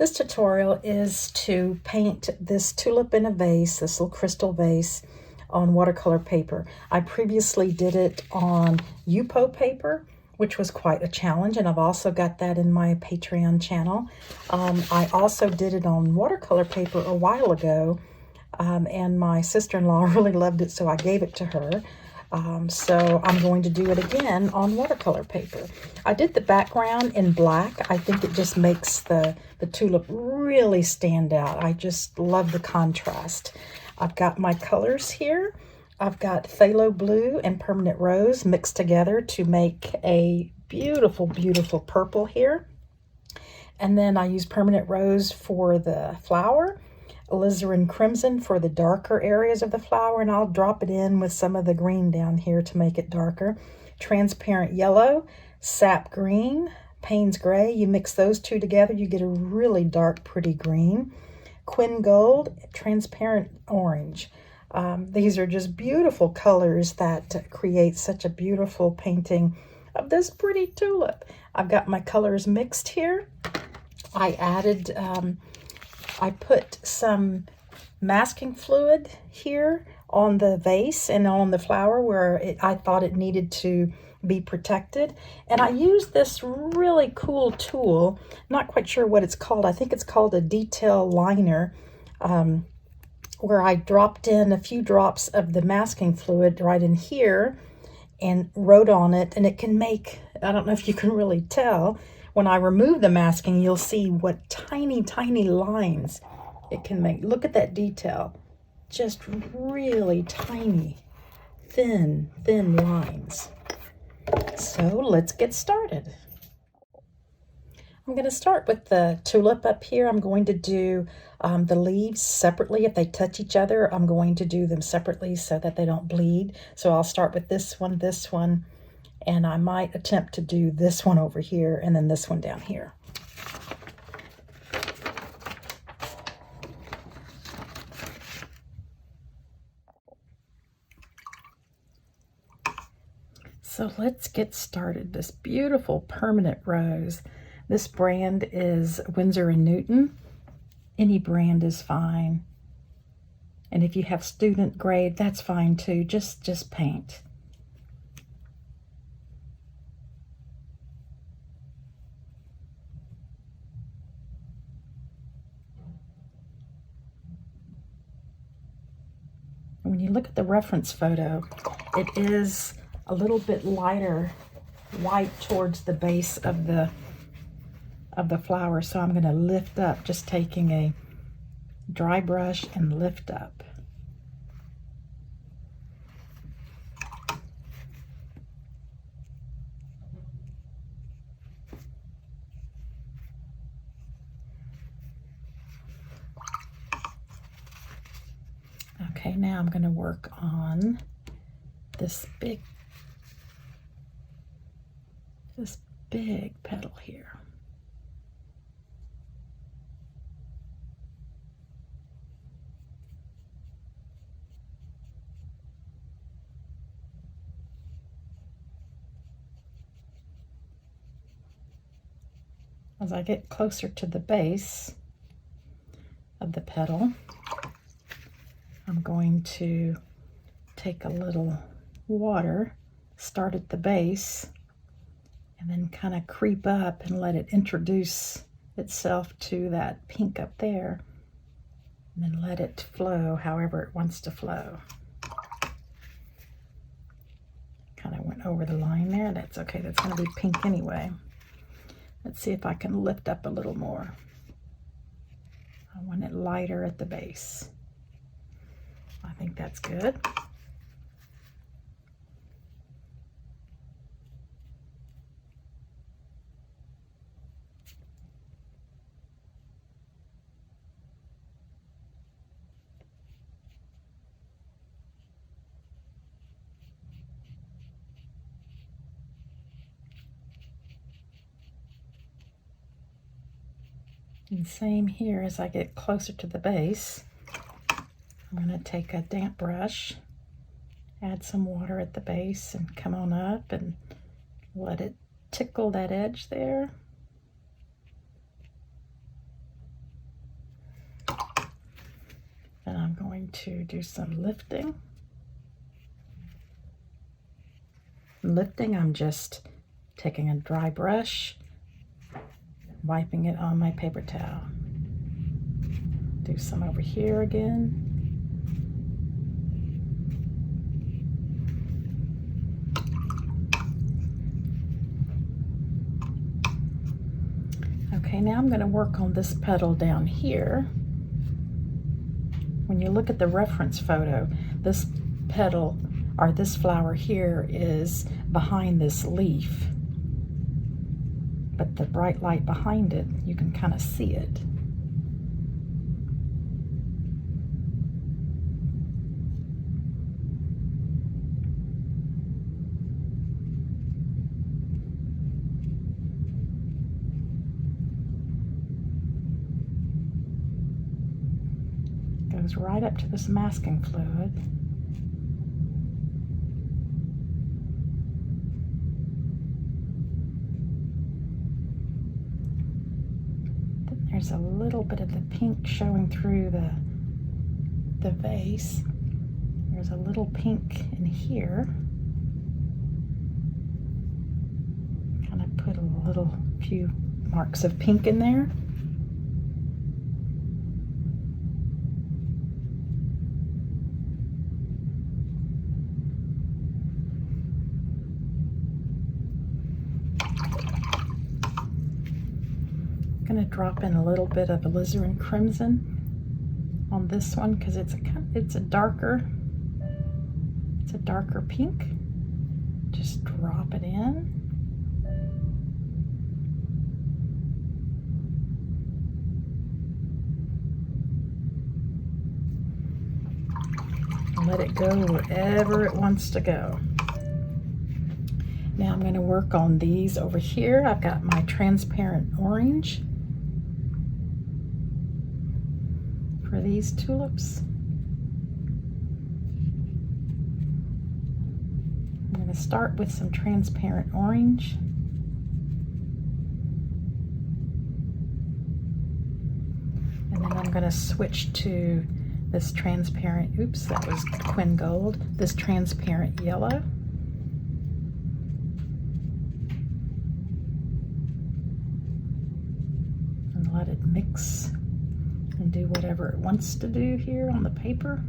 This tutorial is to paint this tulip in a vase, this little crystal vase, on watercolor paper. I previously did it on Yupo paper, which was quite a challenge, and I've also got that in my Patreon channel. I also did it on watercolor paper a while ago, and my sister-in-law really loved it, so I gave it to her. So I'm going to do it again on watercolor paper. I did the background in black. I think it just makes the tulip really stand out. I just love the contrast. I've got my colors here. I've got phthalo blue and permanent rose mixed together to make a beautiful, beautiful purple here. And then I use permanent rose for the flower, alizarin crimson for the darker areas of the flower, and I'll drop it in with some of the green down here to make it darker. Transparent yellow, sap green, Payne's gray. You mix those two together, you get a really dark, pretty green. Quin gold, transparent orange. These are just beautiful colors that create such a beautiful painting of this pretty tulip. I've got my colors mixed here. I added I put some masking fluid here on the vase and on the flower where I thought it needed to be protected. And I used this really cool tool, not quite sure what it's called. I think it's called a detail liner, where I dropped in a few drops of the masking fluid right in here and wrote on it. And it can make, I don't know if you can really tell, when I remove the masking, you'll see what tiny, tiny lines it can make. Look at that detail. Just really tiny, thin lines. So let's get started. I'm going to start with the tulip up here. I'm going to do the leaves separately. If they touch each other, I'm going to do them separately so that they don't bleed. So I'll start with this one, and I might attempt to do this one over here and then this one down here. So let's get started. This beautiful permanent rose. This brand is Winsor & Newton. Any brand is fine. And if you have student grade, that's fine too. Just paint. When you look at the reference photo, it is a little bit lighter white towards the base of the flower. So I'm going to lift up, just taking a dry brush and lift up. Okay, now I'm going to work on this big petal here. As I get closer to the base of the petal, I'm going to take a little water, start at the base, and then kind of creep up and let it introduce itself to that pink up there, and then let it flow however it wants to flow. Kind of went over the line there. That's okay. That's going to be pink anyway. Let's see if I can lift up a little more. I want it lighter at the base. I think that's good. And same here, as I get closer to the base, I'm going to take a damp brush, add some water at the base, and come on up and let it tickle that edge there. to do some lifting. I'm just taking a dry brush, wiping it on my paper towel. Do some over here again. Okay, now I'm going to work on this petal down here. When you look at the reference photo, this petal or this flower here is behind this leaf, but the bright light behind it, you can kind of see it. Goes right up to this masking fluid. Then there's a little bit of the pink showing through the vase. There's a little pink in here. Kind of put a few marks of pink in there. I'm going to drop in a little bit of alizarin crimson on this one because it's a darker pink. Just drop it in. And let it go wherever it wants to go. Now I'm going to work on these over here. I've got my transparent orange for these tulips. I'm going to start with some transparent orange. And then I'm going to switch to this transparent, oops, that was Quin Gold, this transparent yellow. And let it mix and do whatever it wants to do here on the paper.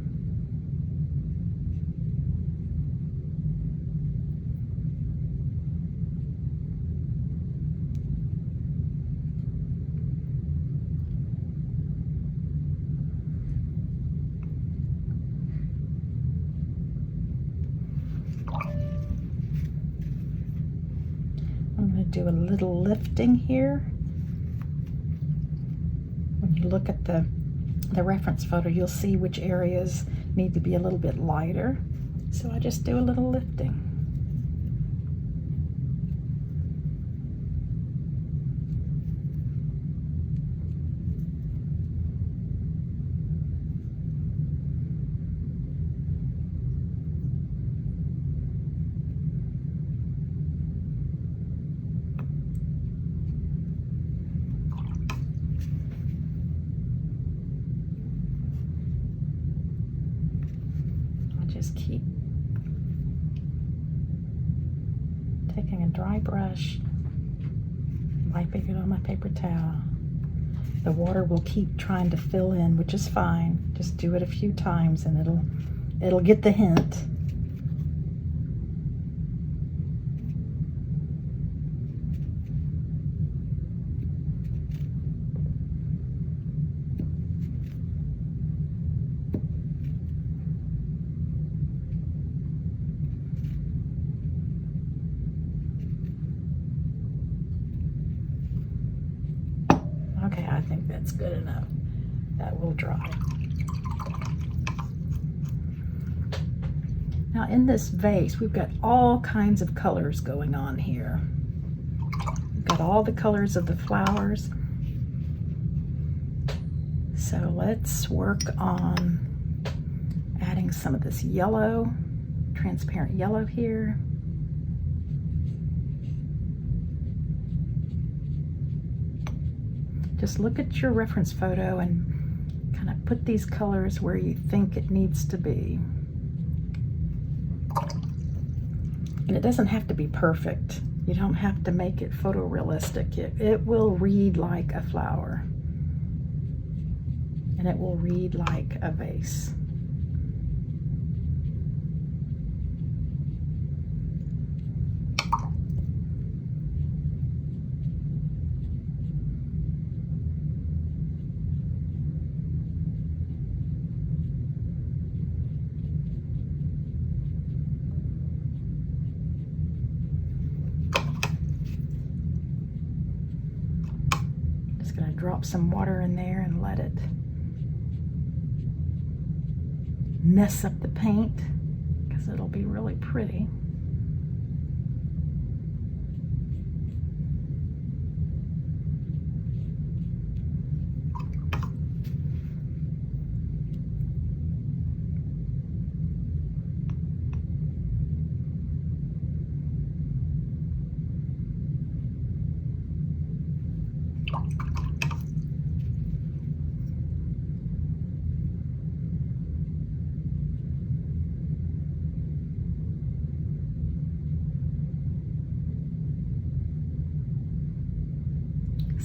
I'm going to do a little lifting here. When you look at the reference photo, you'll see which areas need to be a little bit lighter. So I just do a little lifting. Just keep taking a dry brush, wiping it on my paper towel. The water will keep trying to fill in, which is fine. Just do it a few times and it'll get the hint. Okay, I think that's good enough. That will dry. Now in this vase, we've got all kinds of colors going on here. We've got all the colors of the flowers. So let's work on adding some of this yellow, transparent yellow here. Just look at your reference photo and kind of put these colors where you think it needs to be. And it doesn't have to be perfect. You don't have to make it photorealistic. It will read like a flower. And it will read like a vase. Just going to drop some water in there and let it mess up the paint, because it'll be really pretty.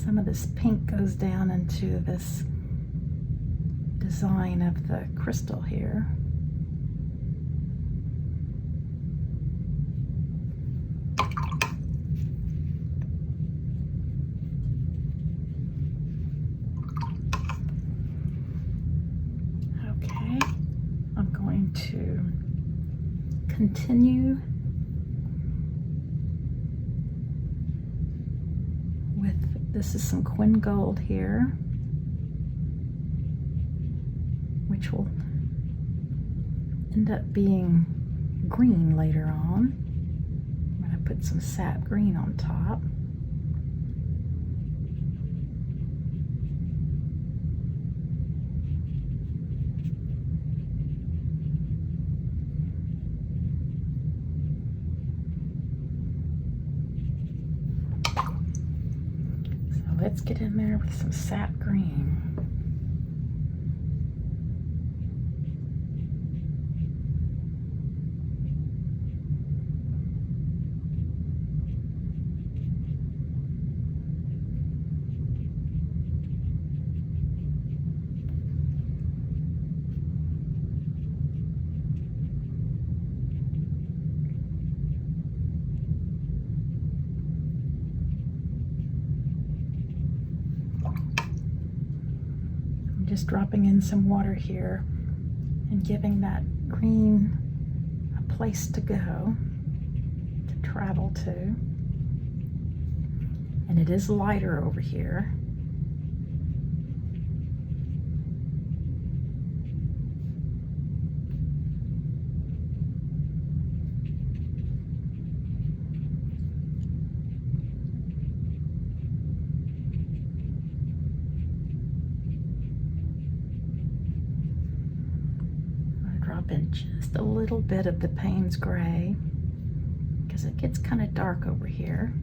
Some of this pink goes down into this design of the crystal here. Okay, I'm going to continue with, this is some Quin Gold here, which will end up being green later on. I'm going to put some sap green on top. Let's get in there with some sap green. Just dropping in some water here and giving that green a place to go, to travel to. And it is lighter over here. In just a little bit of the Payne's gray, because it gets kind of dark over here.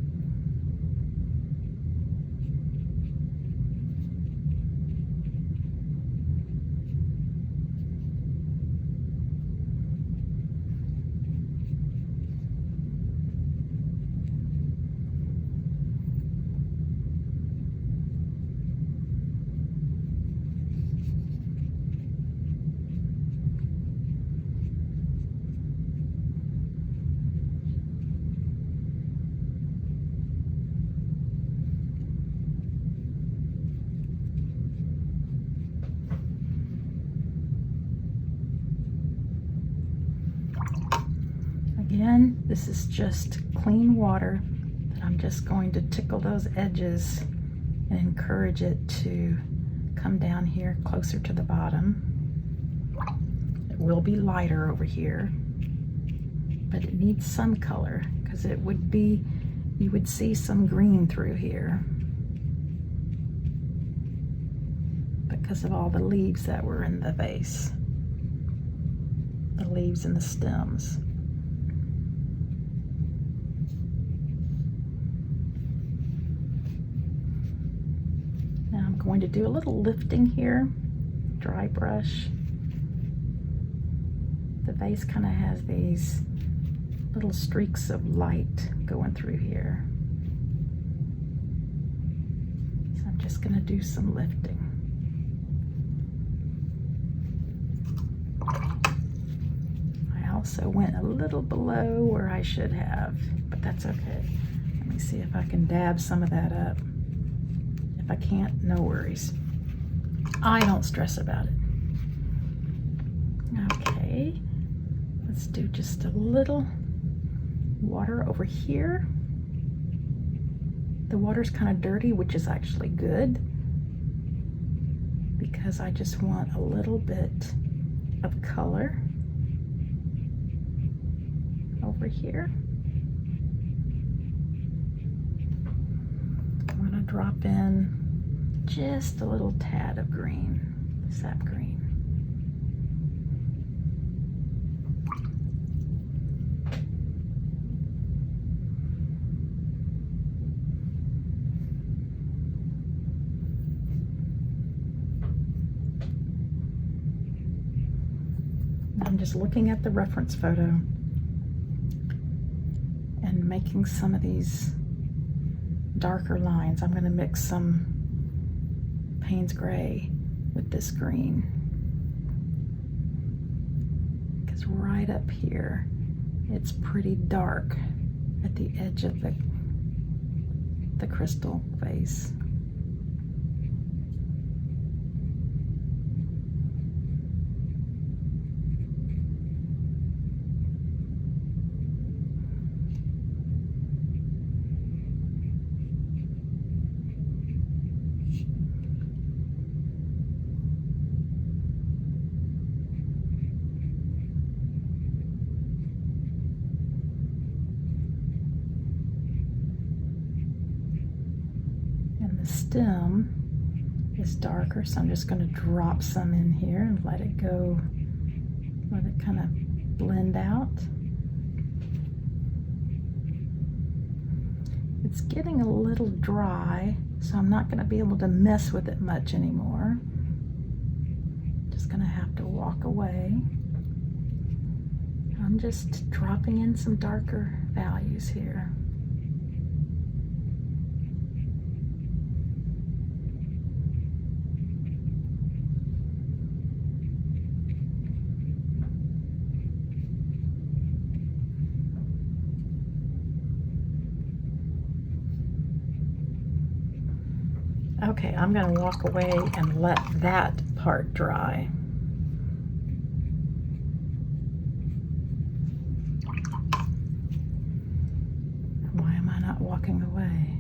Again, this is just clean water that I'm just going to tickle those edges and encourage it to come down here closer to the bottom. It will be lighter over here, but it needs some color, because it would be, you would see some green through here because of all the leaves that were in the vase, the leaves and the stems. Now I'm going to do a little lifting here, dry brush. The vase kind of has these little streaks of light going through here. So I'm just going to do some lifting. I also went a little below where I should have, but that's okay. Let me see if I can dab some of that up. If I can't, no worries. I don't stress about it. Okay, let's do just a little water over here. The water's kind of dirty, which is actually good because I just want a little bit of color over here. I'm going to drop in just a little tad of green, sap green. I'm just looking at the reference photo and making some of these darker lines. I'm going to mix some Payne's gray with this green, because right up here it's pretty dark at the edge of the crystal vase. The stem is darker, so I'm just going to drop some in here and let it go, let it kind of blend out. It's getting a little dry, so I'm not going to be able to mess with it much anymore. Just going to have to walk away. I'm just dropping in some darker values here. Okay, I'm going to walk away and let that part dry. Why am I not walking away?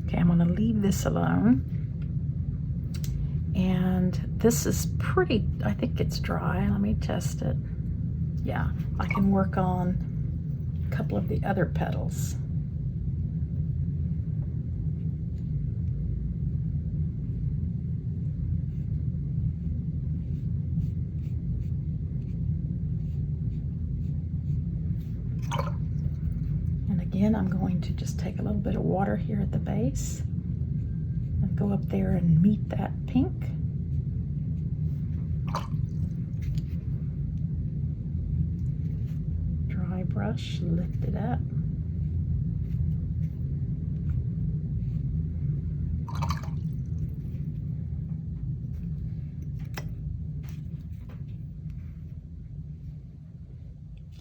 Okay, I'm going to leave this alone. And this is pretty, I think it's dry. Let me test it. Yeah, I can work on a couple of the other petals. And again, I'm going to just take a little bit of water here at the base and go up there and meet that pink. Brush, lift it up.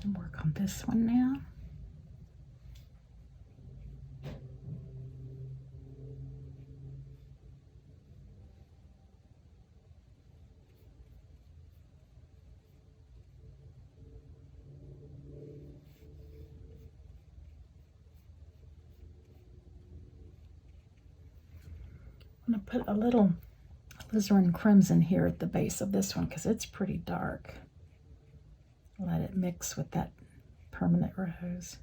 And work on this one now. I'm going to put a little alizarin crimson here at the base of this one because it's pretty dark. Let it mix with that permanent rose.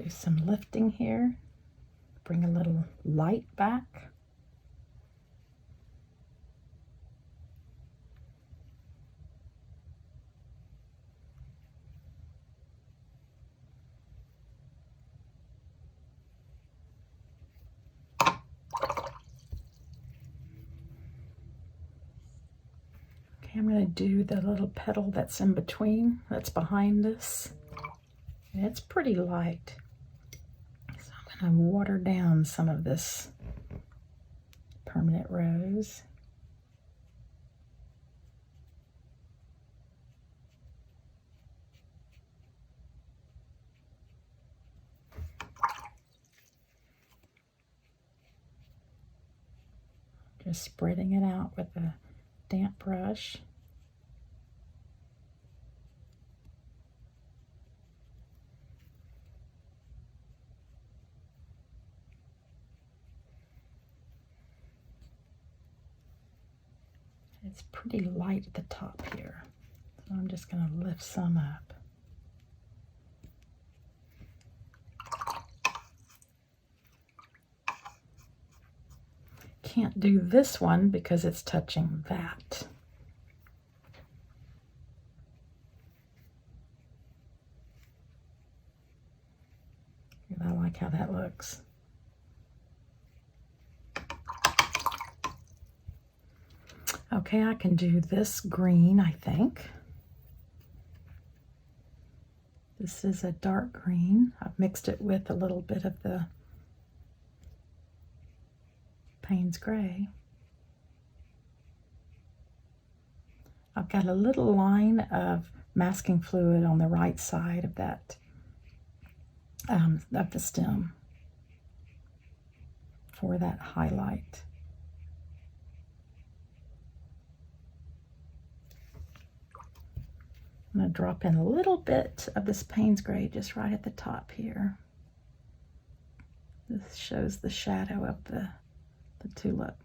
Do some lifting here. Bring a little light back. Okay, I'm going to do the little petal that's in between, that's behind this. And it's pretty light. So I'm going to water down some of this permanent rose. Just spreading it out with a damp brush. It's pretty light at the top here, so I'm just going to lift some up. Can't do this one because it's touching that. I like how that looks. Okay, I can do this green, I think. This is a dark green. I've mixed it with a little bit of the Payne's Gray. I've got a little line of masking fluid on the right side of that, of the stem for that highlight. I'm going to drop in a little bit of this Payne's Gray just right at the top here. This shows the shadow of the tulip.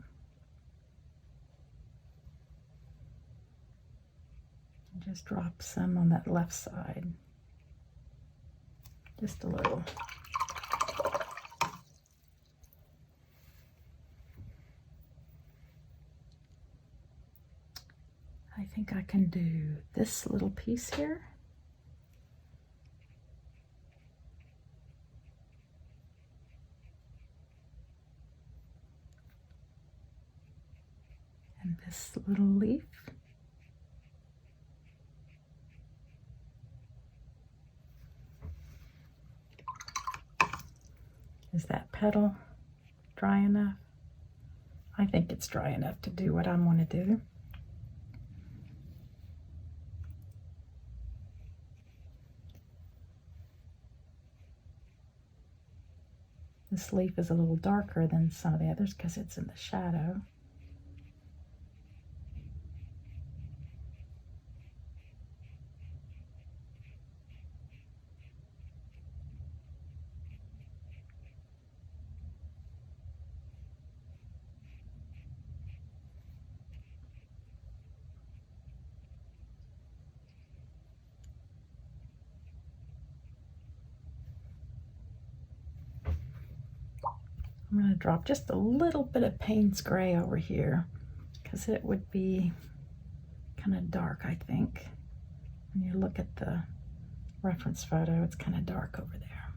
Just drop some on that left side. Just a little. I think I can do this little piece here. And this little leaf. Is that petal dry enough? I think it's dry enough to do what I want to do. This leaf is a little darker than some of the others because it's in the shadow. I'm going to drop just a little bit of Payne's Gray over here because it would be kind of dark, I think. When you look at the reference photo, it's kind of dark over there.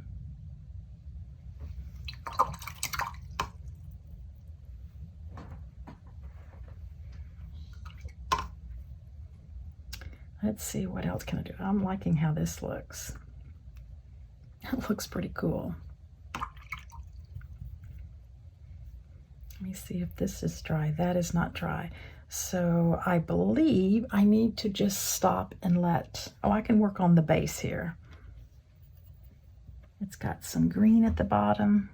Let's see, what else can I do? I'm liking how this looks. It looks pretty cool. Let me see if this is dry. That is not dry. So I believe I need to just stop and let, oh, I can work on the base here. It's got some green at the bottom.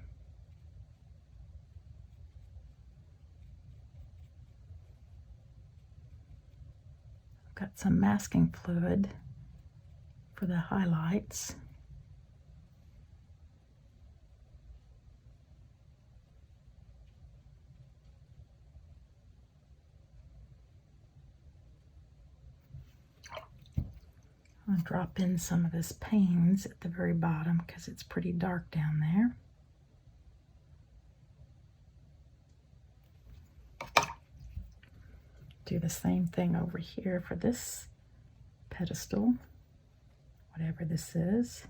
I've got some masking fluid for the highlights. I'll drop in some of this Payne's at the very bottom because it's pretty dark down there. Do the same thing over here for this pedestal, whatever this is.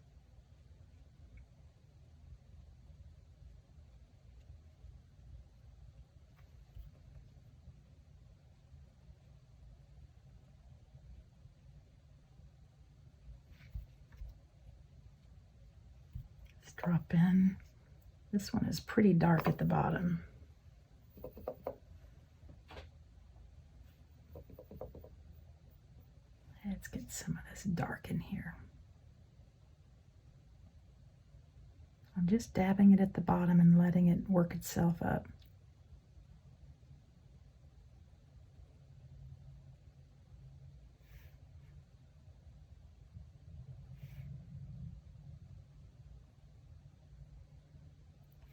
Let's drop in. This one is pretty dark at the bottom. Let's get some of this dark in here. I'm just dabbing it at the bottom and letting it work itself up.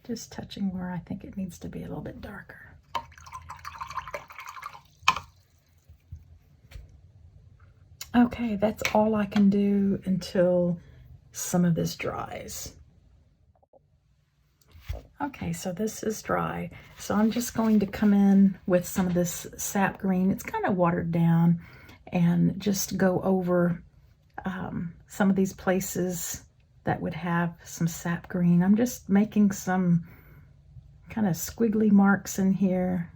Just touching where I think it needs to be a little bit darker. Okay, that's all I can do until some of this dries. Okay, so this is dry. So I'm just going to come in with some of this sap green. It's kind of watered down, and just go over some of these places that would have some sap green. I'm just making some kind of squiggly marks in here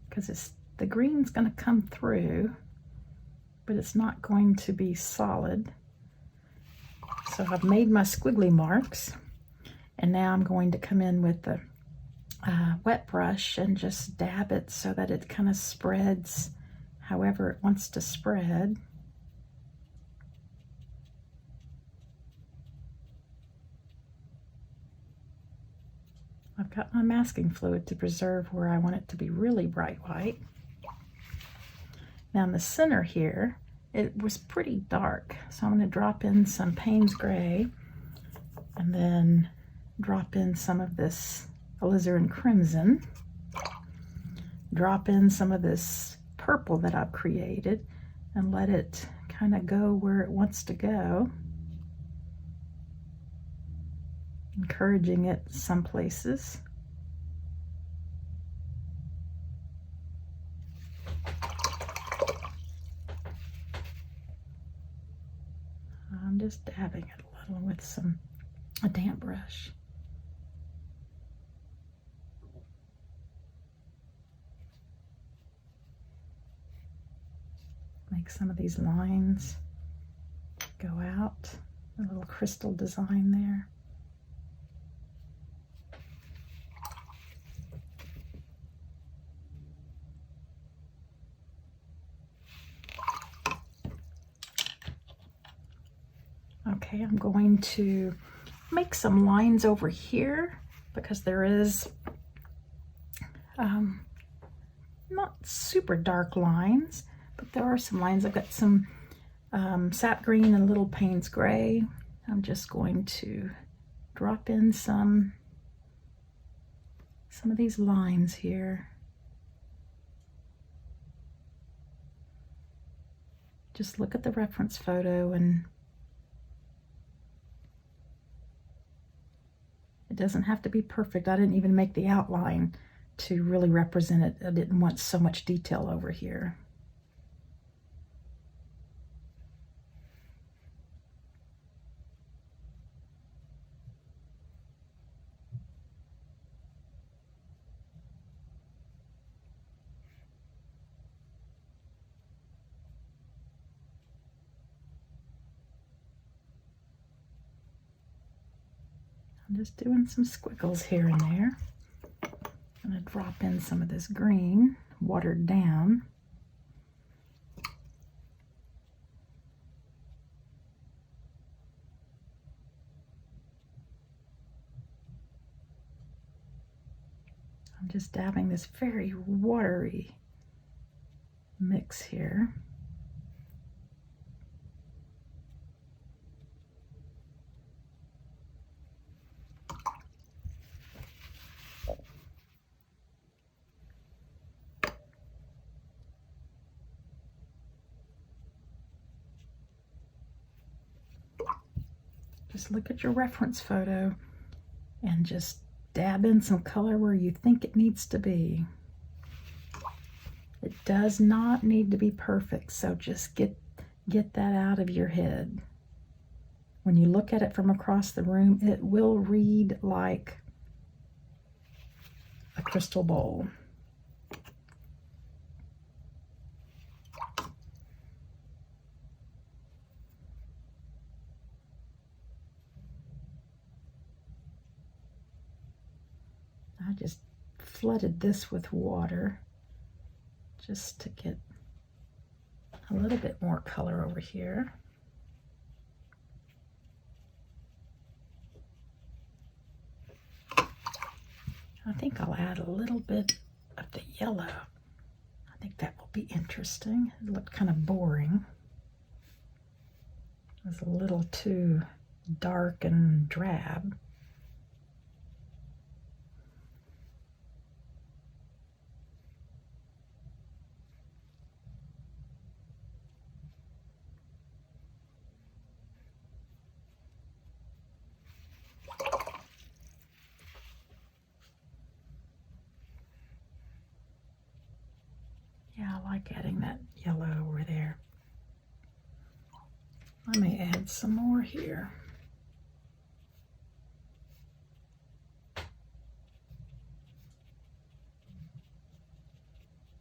because the green's going to come through, but it's not going to be solid. So I've made my squiggly marks, and now I'm going to come in with the wet brush and just dab it so that it kind of spreads however it wants to spread. I've got my masking fluid to preserve where I want it to be really bright white. Now in the center here, it was pretty dark, so I'm going to drop in some Payne's Gray, and then drop in some of this alizarin crimson, drop in some of this purple that I've created, and let it kind of go where it wants to go, encouraging it some places. I'm just dabbing it a little with a damp brush. Make some of these lines go out, a little crystal design there. Okay, I'm going to make some lines over here because there is not super dark lines, but there are some lines. I've got some sap green and a little Payne's Gray. I'm just going to drop in some of these lines here. Just look at the reference photo, and it doesn't have to be perfect. I didn't even make the outline to really represent it. I didn't want so much detail over here. I'm just doing some squiggles here and there. I'm going to drop in some of this green, watered down. I'm just dabbing this very watery mix here. Just look at your reference photo and just dab in some color where you think it needs to be. It does not need to be perfect, so just get that out of your head. When you look at it from across the room, it will read like a crystal bowl. I just flooded this with water just to get a little bit more color over here. I think I'll add a little bit of the yellow. I think that will be interesting. It looked kind of boring. It was a little too dark and drab. Yeah, I like adding that yellow over there. I may add some more here.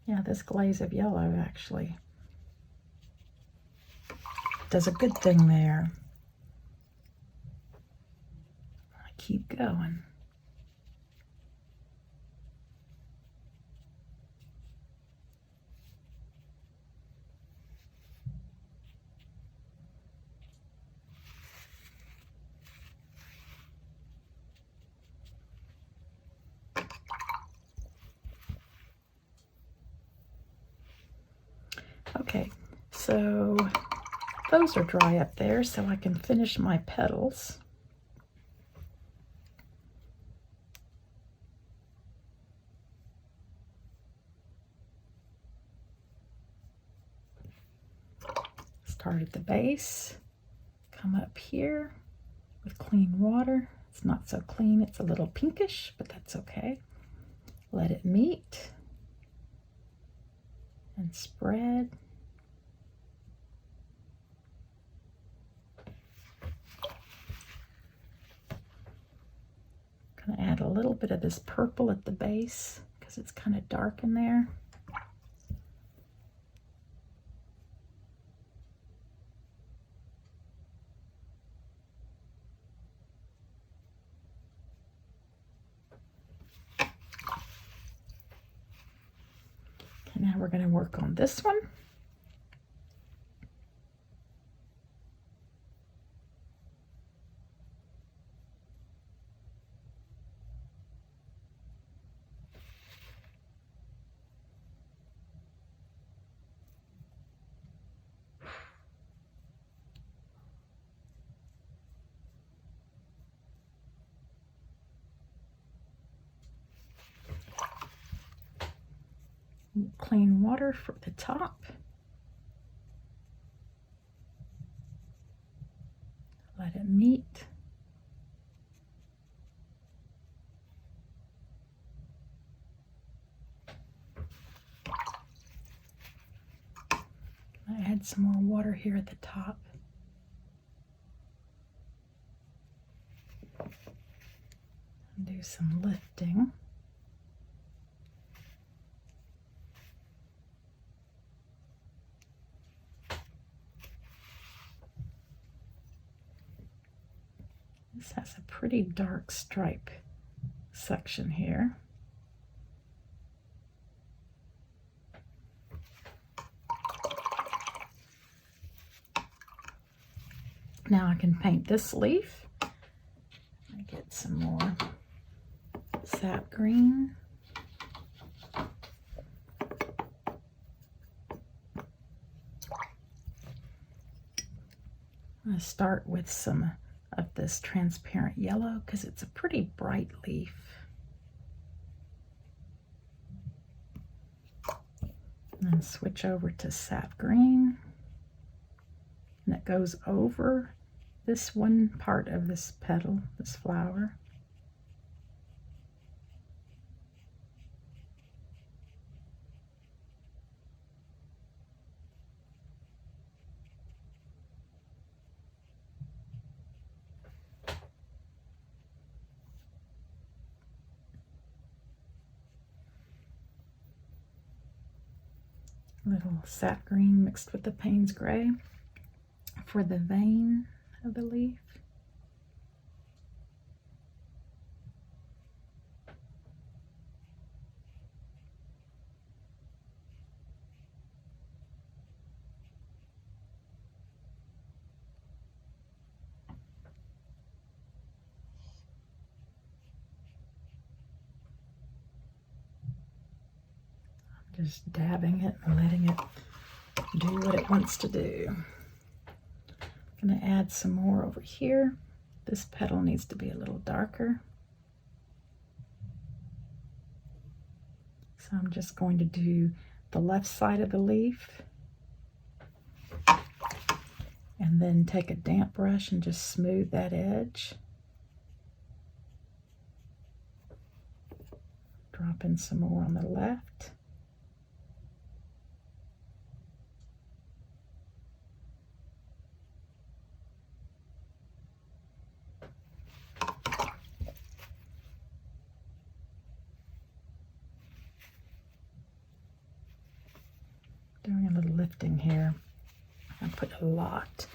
Yeah, this glaze of yellow actually does a good thing there. I keep going. Okay, so those are dry up there, so I can finish my petals. Start at the base, come up here with clean water. It's not so clean, it's a little pinkish, but that's okay. Let it meet and spread. Gonna add a little bit of this purple at the base because it's kind of dark in there. Okay, now we're going to work on this one. Clean water for the top. Let it meet. I add some more water here at the top. And do some lifting. This has a pretty dark stripe section here. Now I can paint this leaf. I get some more sap green. I'm going to start with some of this transparent yellow because it's a pretty bright leaf. And then switch over to sap green. And it goes over this one part of this petal, this flower. Little sap green mixed with the Payne's gray for the vein of the leaf. Just dabbing it and letting it do what it wants to do. I'm going to add some more over here. This petal needs to be a little darker. So I'm just going to do the left side of the leaf and then take a damp brush and just smooth that edge. Drop in some more on the left. Doing a little lifting here. I put a lot.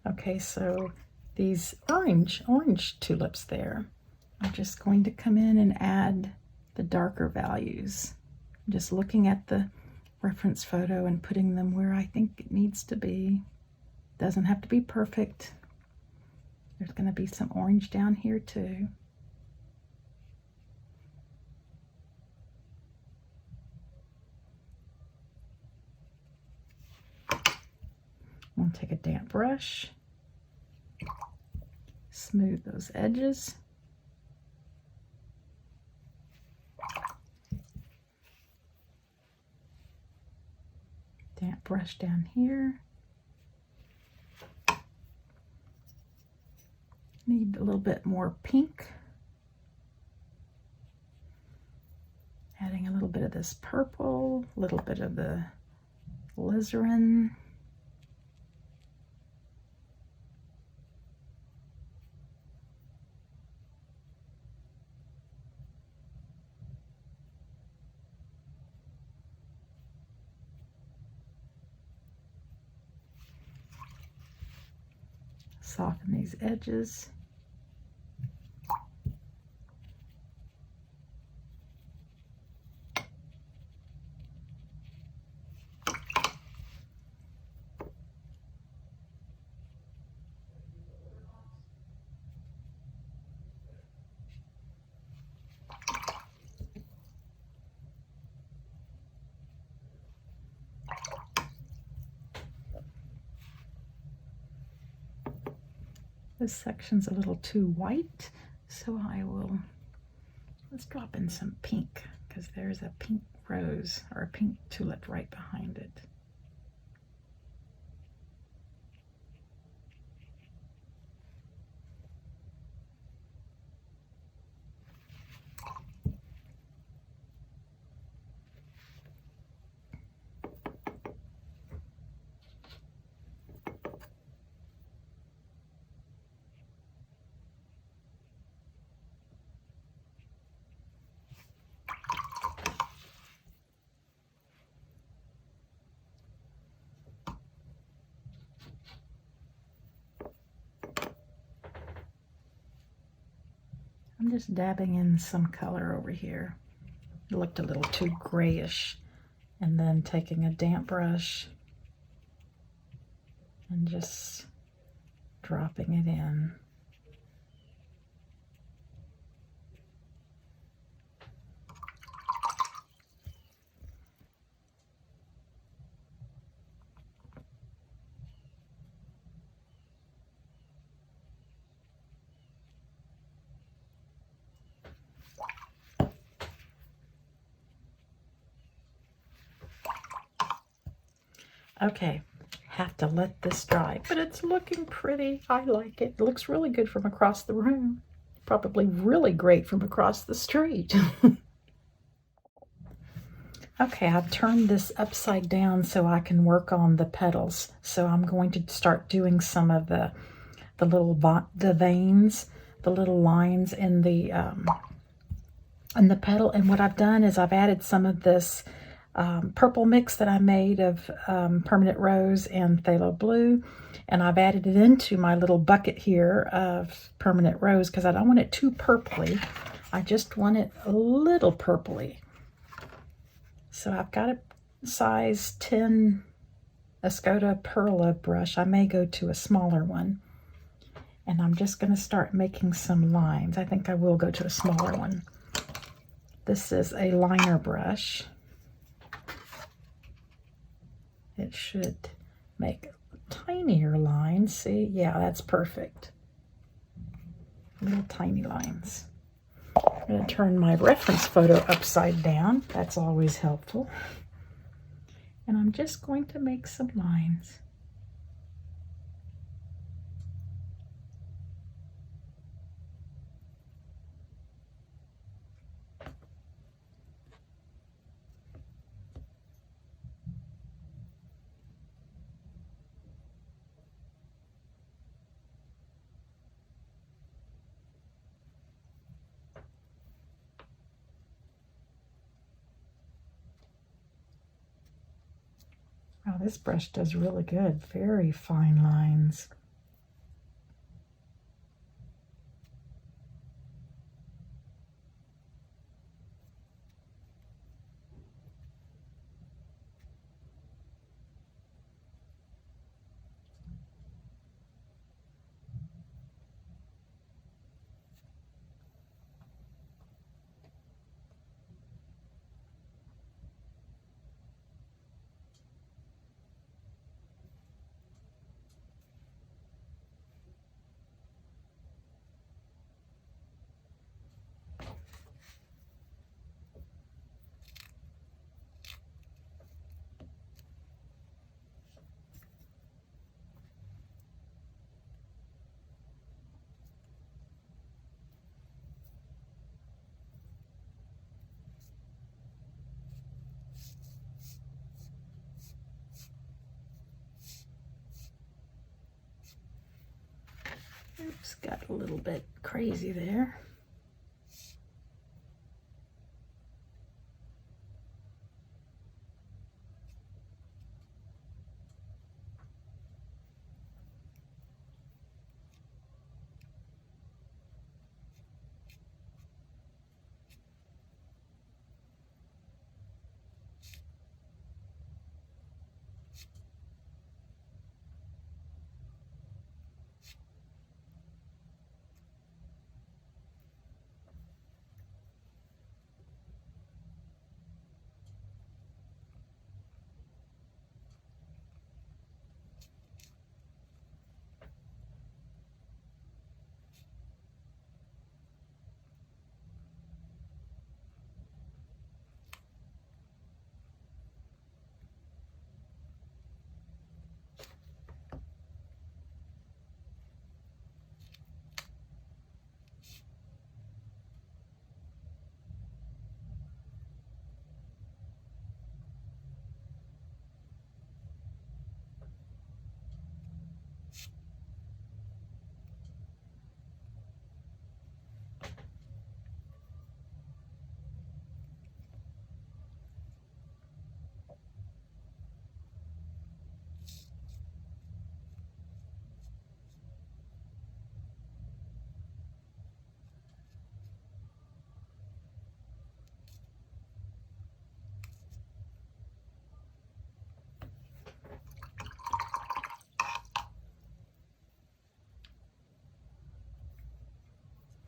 Okay, so these orange tulips there, I'm just going to come in and add the darker values. I'm just looking at the reference photo and putting them where I think it needs to be. Doesn't have to be perfect. There's going to be some orange down here too. I'm going to take a damp brush, smooth those edges. Damp brush down here. Need a little bit more pink. Adding a little bit of this purple, a little bit of the alizarin. Soften these edges. This section's a little too white, so let's drop in some pink, because there's a pink rose or a pink tulip right behind it. I'm just dabbing in some color over here. It looked a little too grayish. And then taking a damp brush and just dropping it in. Okay, have to let this dry, but it's looking pretty. I like it. It looks really good from across the room. Probably really great from across the street. Okay, I've turned this upside down so I can work on the petals. So I'm going to start doing some of the the veins, the little lines in the petal. And what I've done is I've added some of this purple mix that I made of permanent rose and phthalo blue, and I've added it into my little bucket here of permanent rose because I don't want it too purpley. I just want it a little purpley. So I've got a size 10 Escoda Perla brush. I may go to a smaller one. And I'm just going to start making some lines. I think I will go to a smaller one. This is a liner brush. It should make tinier lines. See? Yeah, that's perfect. Little tiny lines. I'm going to turn my reference photo upside down. That's always helpful. And I'm just going to make some lines. Wow, this brush does really good. Very fine lines. Oops, got a little bit crazy there.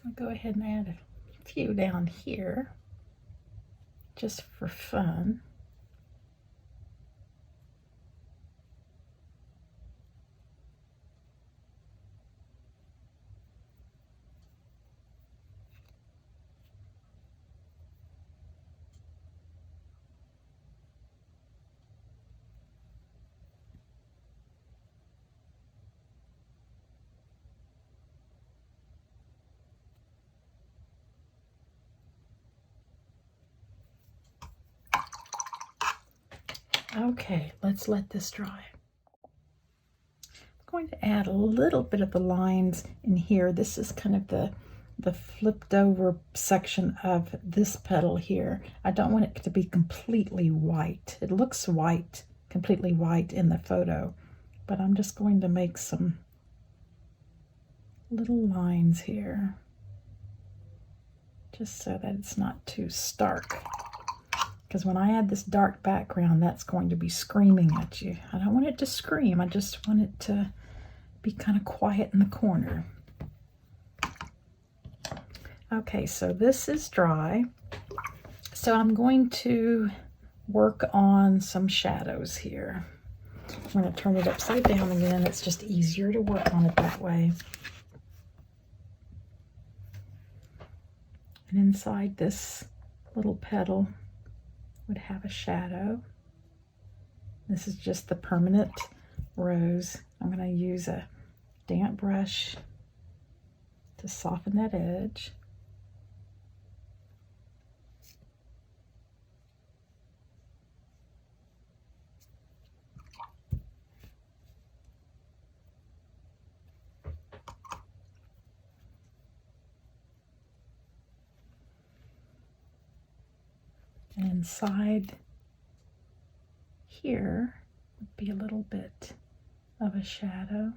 I'll go ahead and add a few down here, just for fun. Okay, let's let this dry. I'm going to add a little bit of the lines in here. This is kind of the flipped over section of this petal here. I don't want it to be completely white. It looks white, completely white in the photo, but I'm just going to make some little lines here, just so that it's not too stark. Because when I add this dark background, that's going to be screaming at you. I don't want it to scream, I just want it to be kind of quiet in the corner. Okay, so this is dry. So I'm going to work on some shadows here. I'm going to turn it upside down again. It's just easier to work on it that way. And inside this little petal would have a shadow. This is just the permanent rose. I'm going to use a damp brush to soften that edge. And inside here would be a little bit of a shadow.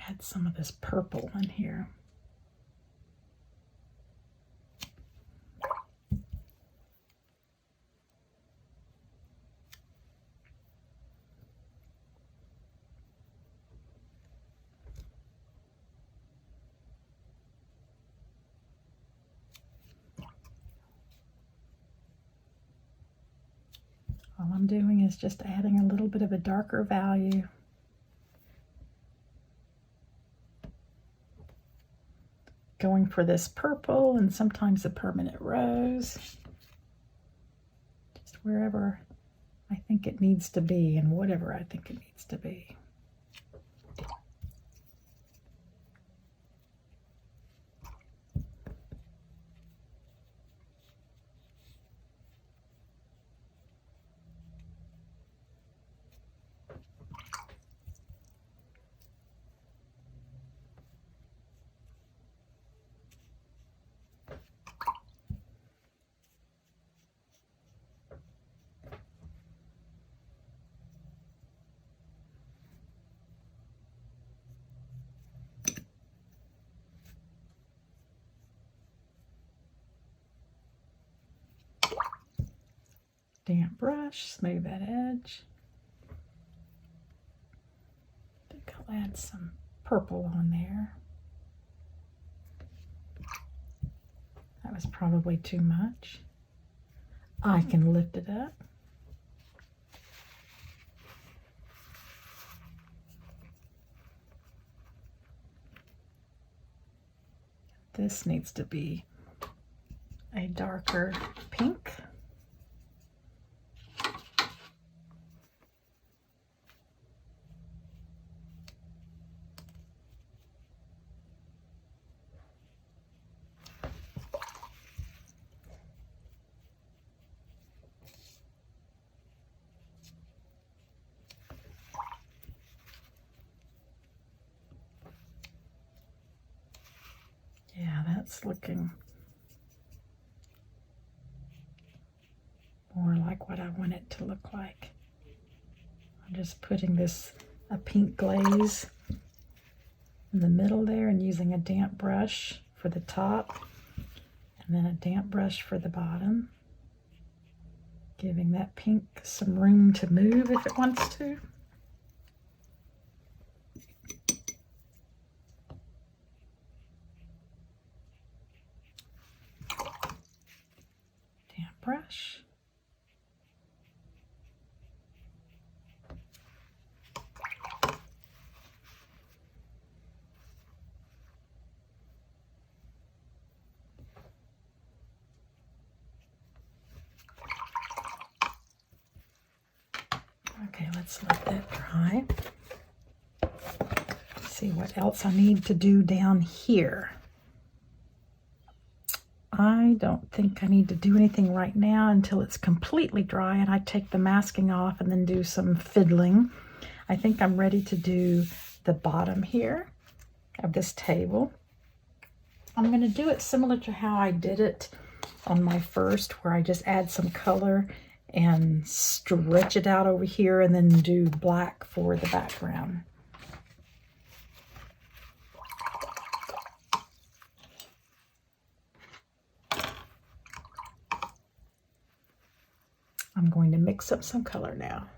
Add some of this purple in here. All I'm doing is just adding a little bit of a darker value. Going for this purple and sometimes a permanent rose. Just wherever I think it needs to be and whatever I think it needs to be. Damp brush, smooth that edge. I think I'll add some purple on there. That was probably too much. I can lift it up. This needs to be a darker pink. Yeah, that's looking more like what I want it to look like. I'm just putting a pink glaze in the middle there and using a damp brush for the top and then a damp brush for the bottom, giving that pink some room to move if it wants to. Damp brush. Let's let that dry. See what else I need to do down here. I don't think I need to do anything right now until it's completely dry and I take the masking off and then do some fiddling. I think I'm ready to do the bottom here of this table. I'm going to do it similar to how I did it on my first, where I just add some color and stretch it out over here and then do black for the background. I'm going to mix up some color now.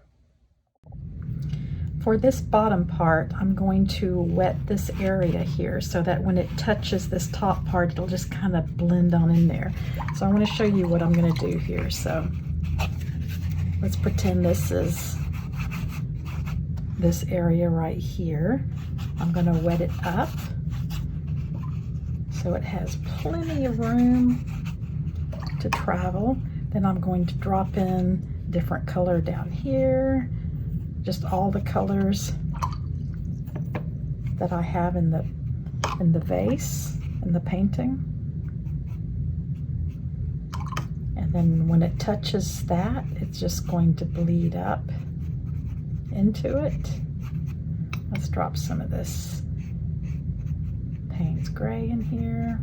For this bottom part, I'm going to wet this area here so that when it touches this top part, it'll just kind of blend on in there. So I want to show you what I'm going to do here. So let's pretend this is this area right here. I'm going to wet it up so it has plenty of room to travel. Then I'm going to drop in different color down here, just all the colors that I have in the vase, in the painting. And then when it touches that, it's just going to bleed up into it. Let's drop some of this Payne's Gray in here.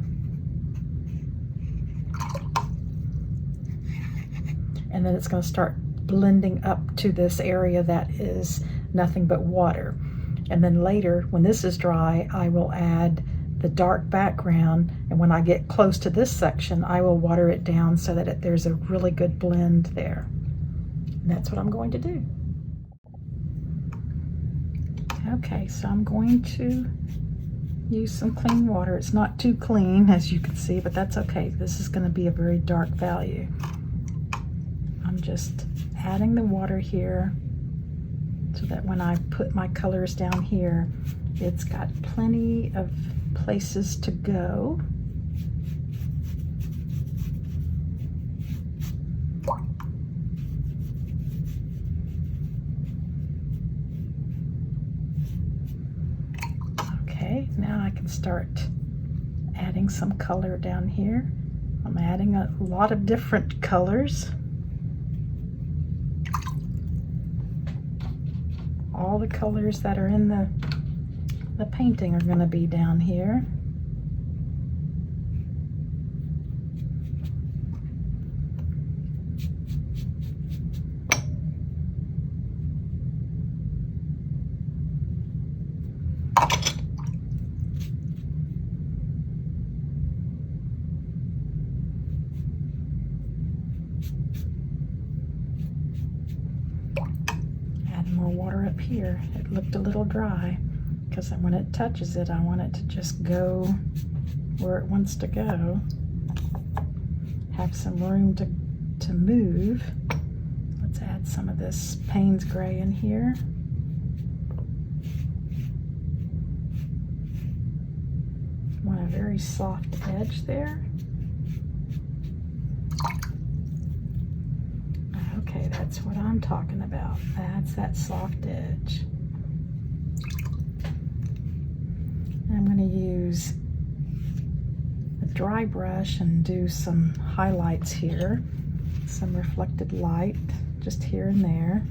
And then it's going to start blending up to this area that is nothing but water. And then later, when this is dry, I will add the dark background, and when I get close to this section, I will water it down so that there's a really good blend there. And that's what I'm going to do. Okay, so I'm going to use some clean water. It's not too clean, as you can see, but that's okay. This is going to be a very dark value. I'm just adding the water here so that when I put my colors down here, it's got plenty of places to go. Okay, now I can start adding some color down here. I'm adding a lot of different colors. All the colors that are in the painting are going to be down here. More water up here. It looked a little dry because when it touches it, I want it to just go where it wants to go. Have some room to move. Let's add some of this Payne's Gray in here. Want a very soft edge there. Okay, that's what I'm talking about. That's that soft edge. I'm going to use a dry brush and do some highlights here. Some reflected light just here and there.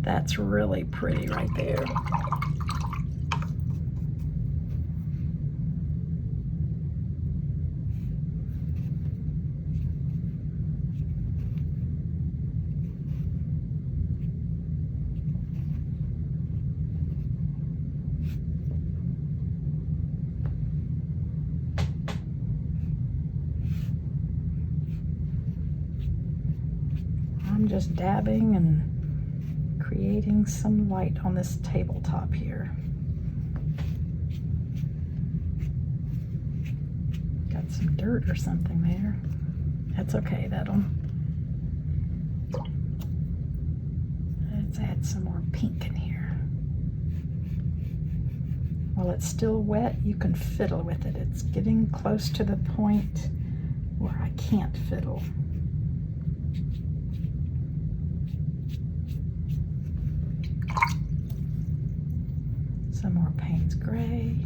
That's really pretty right there. I'm just dabbing and creating some light on this tabletop here. Got some dirt or something there. That's okay, that'll Let's add some more pink in here. While it's still wet, you can fiddle with it. It's getting close to the point where I can't fiddle. Some more Payne's Gray.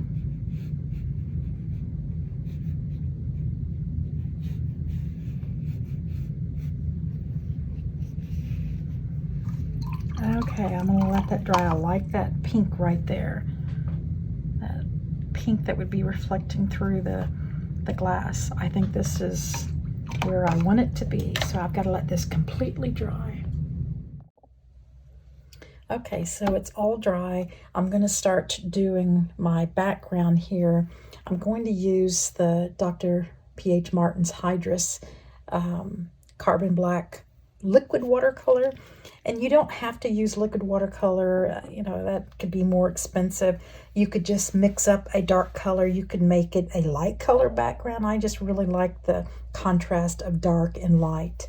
Okay, I'm gonna let that dry. I like that pink right there. That pink that would be reflecting through the glass. I think this is where I want it to be, so I've got to let this completely dry. Okay, so it's all dry. I'm going to start doing my background here. I'm going to use the Dr. P.H. Martin's Hydrus Carbon Black liquid watercolor. And you don't have to use liquid watercolor, you know, that could be more expensive. You could just mix up a dark color. You could make it a light color background. I just really like the contrast of dark and light.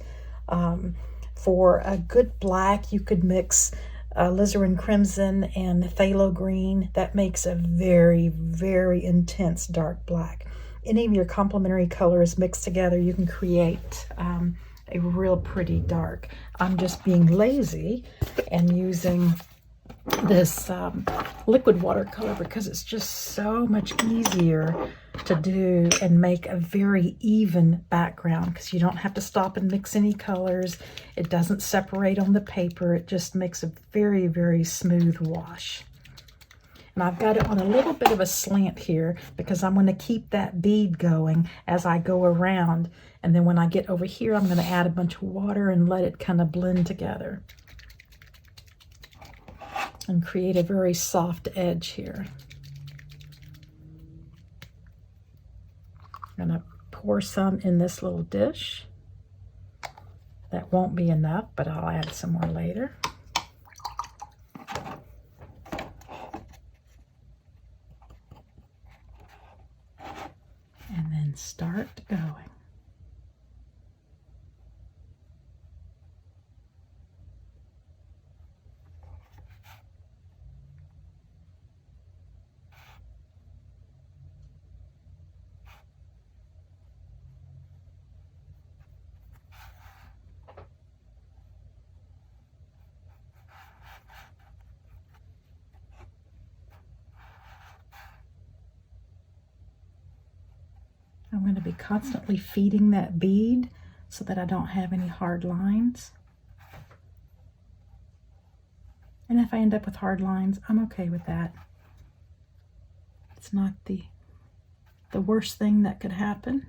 For a good black, you could mix alizarin crimson and phthalo green. That makes a very, very intense dark black. Any of your complementary colors mixed together, you can create a real pretty dark. I'm just being lazy and using this liquid watercolor because it's just so much easier to do and make a very even background, because you don't have to stop and mix any colors. It doesn't separate on the paper. It just makes a very, very smooth wash. And I've got it on a little bit of a slant here because I'm going to keep that bead going as I go around. And then when I get over here, I'm going to add a bunch of water and let it kind of blend together and create a very soft edge here. I'm going to pour some in this little dish. That won't be enough, but I'll add some more later. And then start going. I'm going to be constantly feeding that bead so that I don't have any hard lines. And if I end up with hard lines, I'm okay with that. It's not the worst thing that could happen.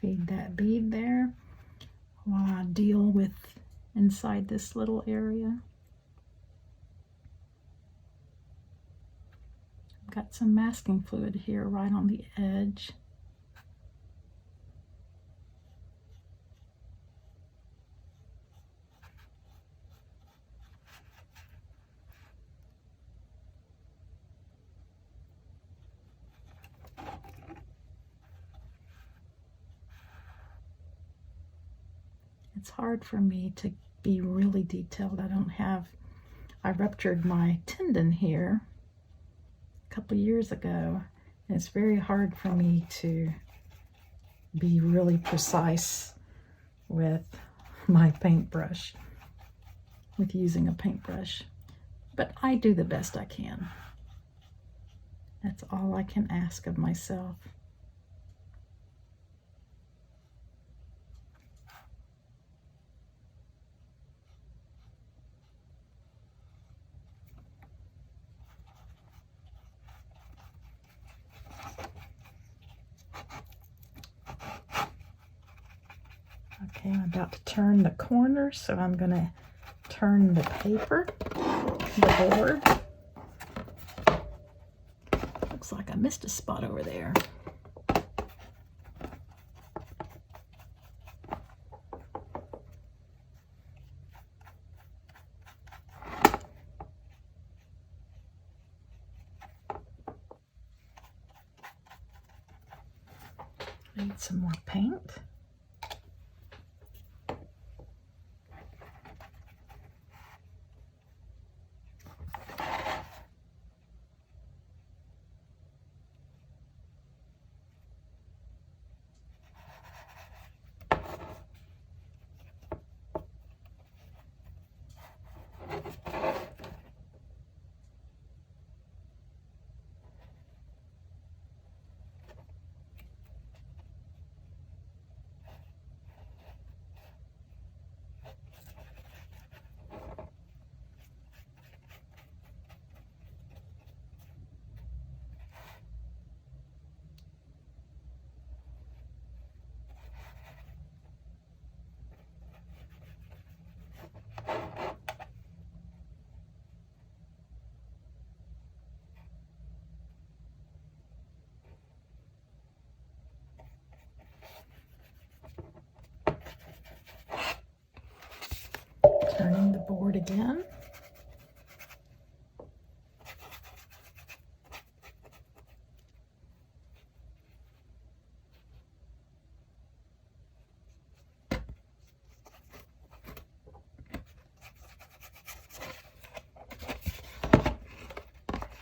Feed that bead there while I deal with inside this little area. I've got some masking fluid here right on the edge. It's hard for me to be really detailed. I ruptured my tendon here a couple years ago, and it's very hard for me to be really precise with my paintbrush, with using a paintbrush. But I do the best I can. That's all I can ask of myself. Okay, I'm about to turn the corner, so I'm going to turn the paper, the board. Looks like I missed a spot over there. Need some more paint. Turning the board again.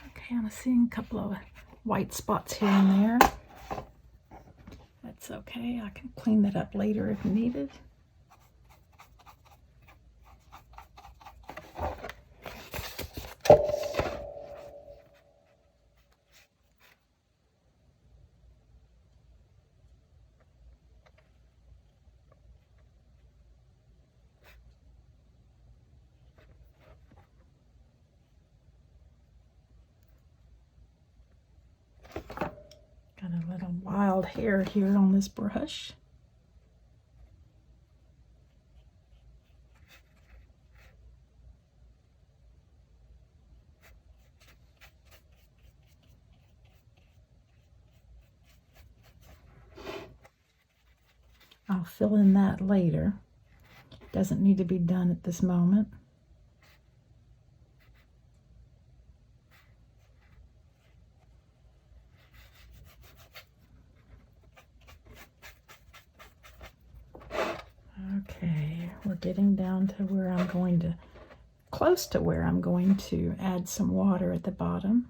Okay, I'm seeing a couple of white spots here and there. That's okay, I can clean that up later if needed. Got a little wild hair here on this brush. I'll fill in that later. Doesn't need to be done at this moment. Okay, we're getting down to where I'm going to, close to where I'm going to add some water at the bottom.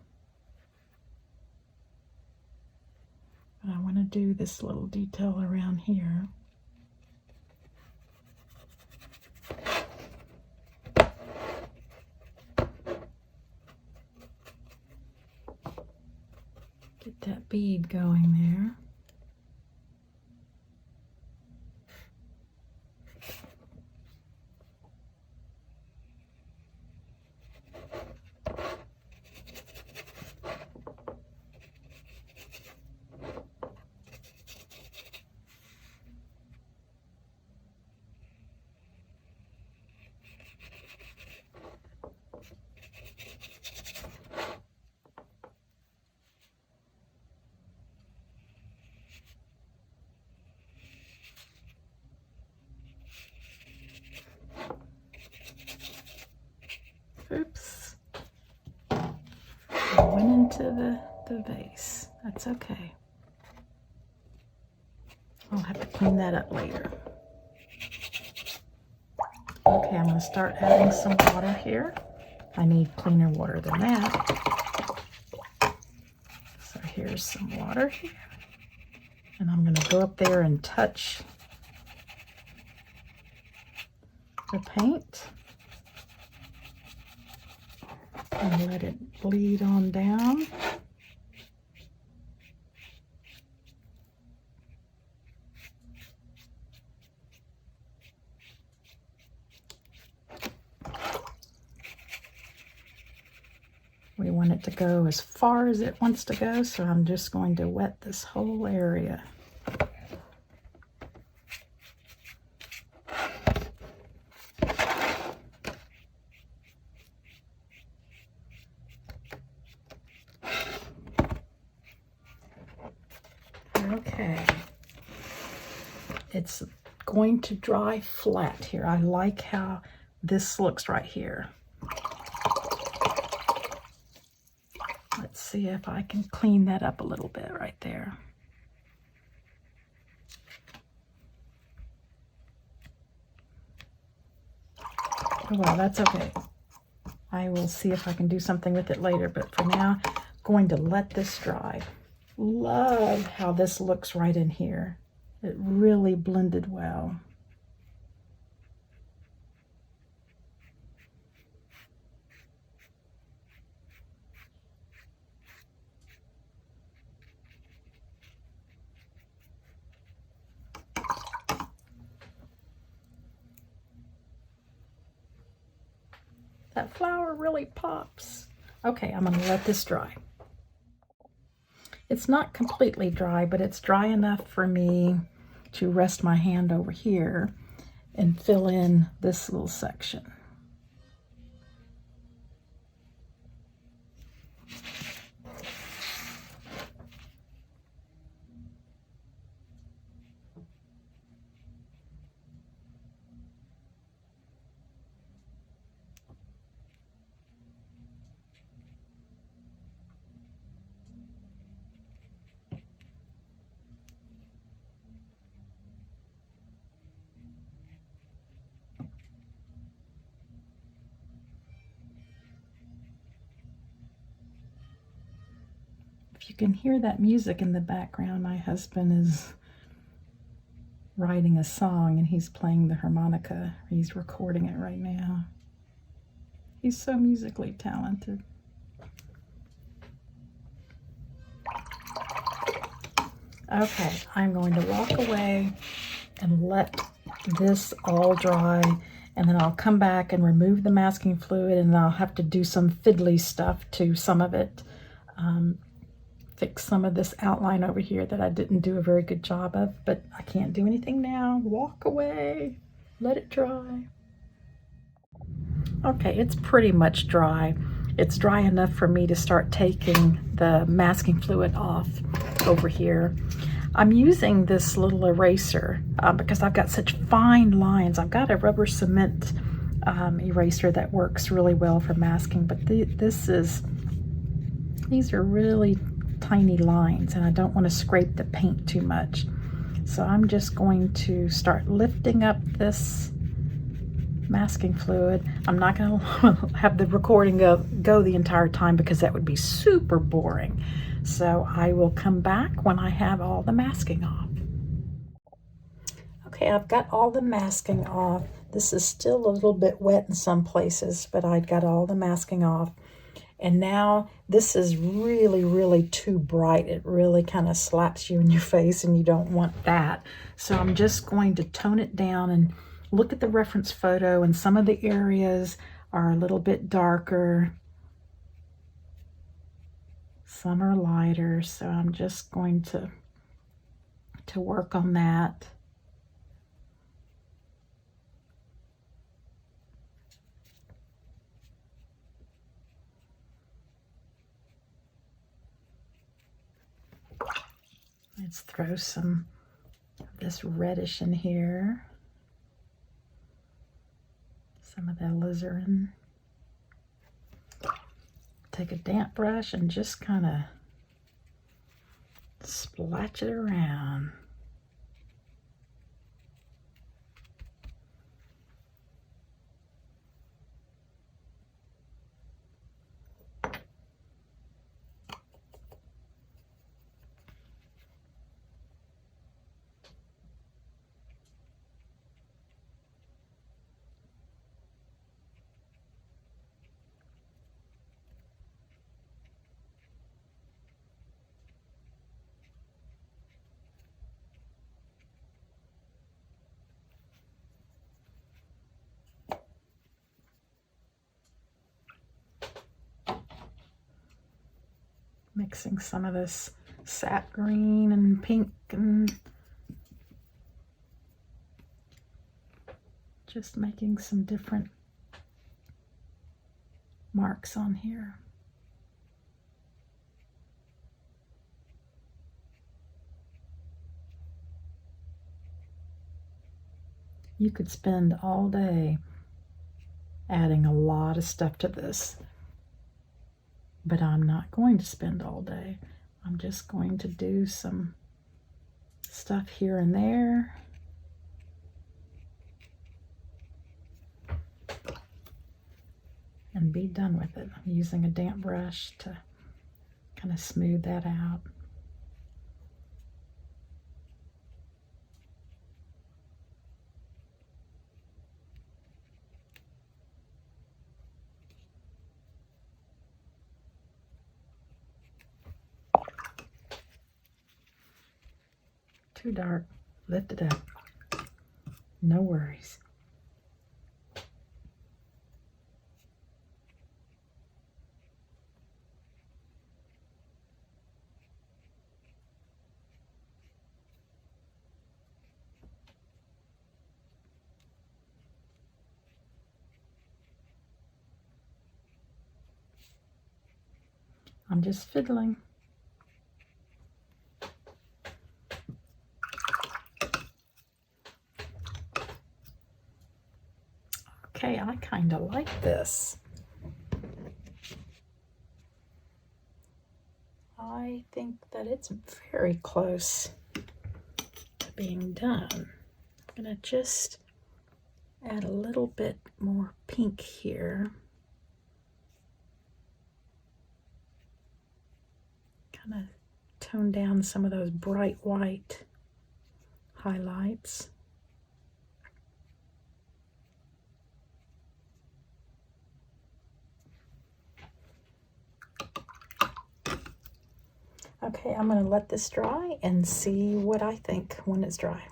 But I want to do this little detail around here. Get that bead going there. Oops. I went into the vase. That's okay. I'll have to clean that up later. Okay, I'm going to start adding some water here. I need cleaner water than that. So here's some water here. And I'm going to go up there and touch the paint. And let it bleed on down. We want it to go as far as it wants to go, so I'm just going to wet this whole area. it's going to dry flat here. I like how this looks right here. Let's see if I can clean that up a little bit right there. Oh, well, that's okay. I will see if I can do something with it later, but for now, I'm going to let this dry. Love how this looks right in here. It really blended well. That flower really pops. Okay, I'm gonna let this dry. It's not completely dry, but it's dry enough for me to rest my hand over here and fill in this little section. If you can hear that music in the background, my husband is writing a song and he's playing the harmonica. He's recording it right now. He's so musically talented. Okay, I'm going to walk away and let this all dry, and then I'll come back and remove the masking fluid, and I'll have to do some fiddly stuff to some of it. Fix some of this outline over here that I didn't do a very good job of, but I can't do anything now. Walk away, let it dry. Okay, it's pretty much dry. It's dry enough for me to start taking the masking fluid off over here. I'm using this little eraser because I've got such fine lines. I've got a rubber cement eraser that works really well for masking, but these are really tiny lines and I don't want to scrape the paint too much. So I'm just going to start lifting up this masking fluid. I'm not going to have the recording go the entire time because that would be super boring. So I will come back when I have all the masking off. Okay, I've got all the masking off. This is still a little bit wet in some places, but I got all the masking off. And now this is really, really too bright. It really kind of slaps you in your face and you don't want that. So I'm just going to tone it down and look at the reference photo, and some of the areas are a little bit darker. Some are lighter, so I'm just going to work on that. Let's throw some of this reddish in here. Some of the alizarin. Take a damp brush and just kind of splatch it around. Mixing some of this sap green and pink and just making some different marks on here. You could spend all day adding a lot of stuff to this, but I'm not going to spend all day. I'm just going to do some stuff here and there. And be done with it. I'm using a damp brush to kind of smooth that out. Too dark, lift it up. No worries. I'm just fiddling. Okay, I kind of like this. I think that it's very close to being done. I'm going to just add a little bit more pink here. Kind of tone down some of those bright white highlights. Okay, I'm going to let this dry and see what I think when it's dry.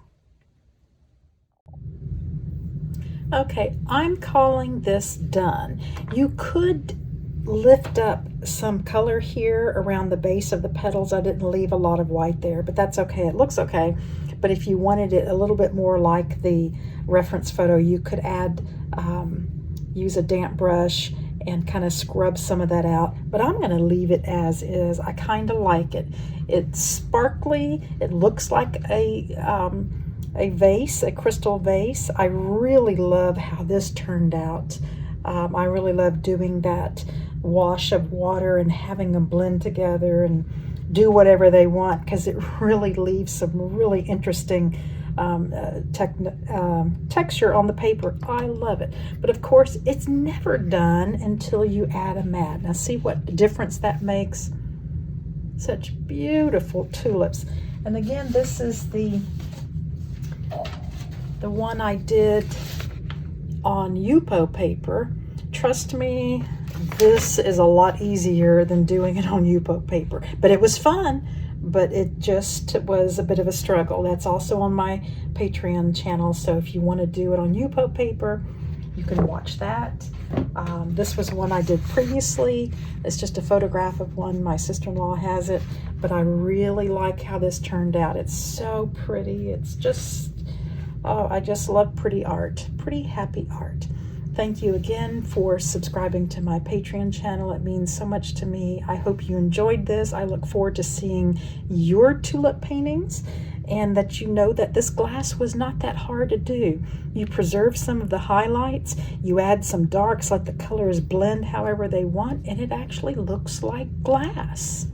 Okay, I'm calling this done. You could lift up some color here around the base of the petals. I didn't leave a lot of white there, but that's okay. It looks okay. But if you wanted it a little bit more like the reference photo, you could add, use a damp brush and kind of scrub some of that out. But I'm going to leave it as is. I kind of like it. It's sparkly. It looks like a vase, a crystal vase. I really love how this turned out. I really love doing that wash of water and having them blend together and do whatever they want, because it really leaves some really interesting texture on the paper. I love it. But of course, it's never done until you add a mat. Now see what difference that makes. Such beautiful tulips. And again, this is the one I did on Yupo paper. Trust me, this is a lot easier than doing it on Yupo paper. But it was fun, but it just was a bit of a struggle. That's also on my Patreon channel, so if you want to do it on Yupo paper, you can watch that. This was one I did previously. It's just a photograph of one. My sister-in-law has it, but I really like how this turned out. It's so pretty. It's just, oh, I just love pretty art, pretty happy art. Thank you again for subscribing to my Patreon channel. It means so much to me. I hope you enjoyed this. I look forward to seeing your tulip paintings, and that you know that this glass was not that hard to do. You preserve some of the highlights, you add some darks, let the colors blend however they want, and it actually looks like glass.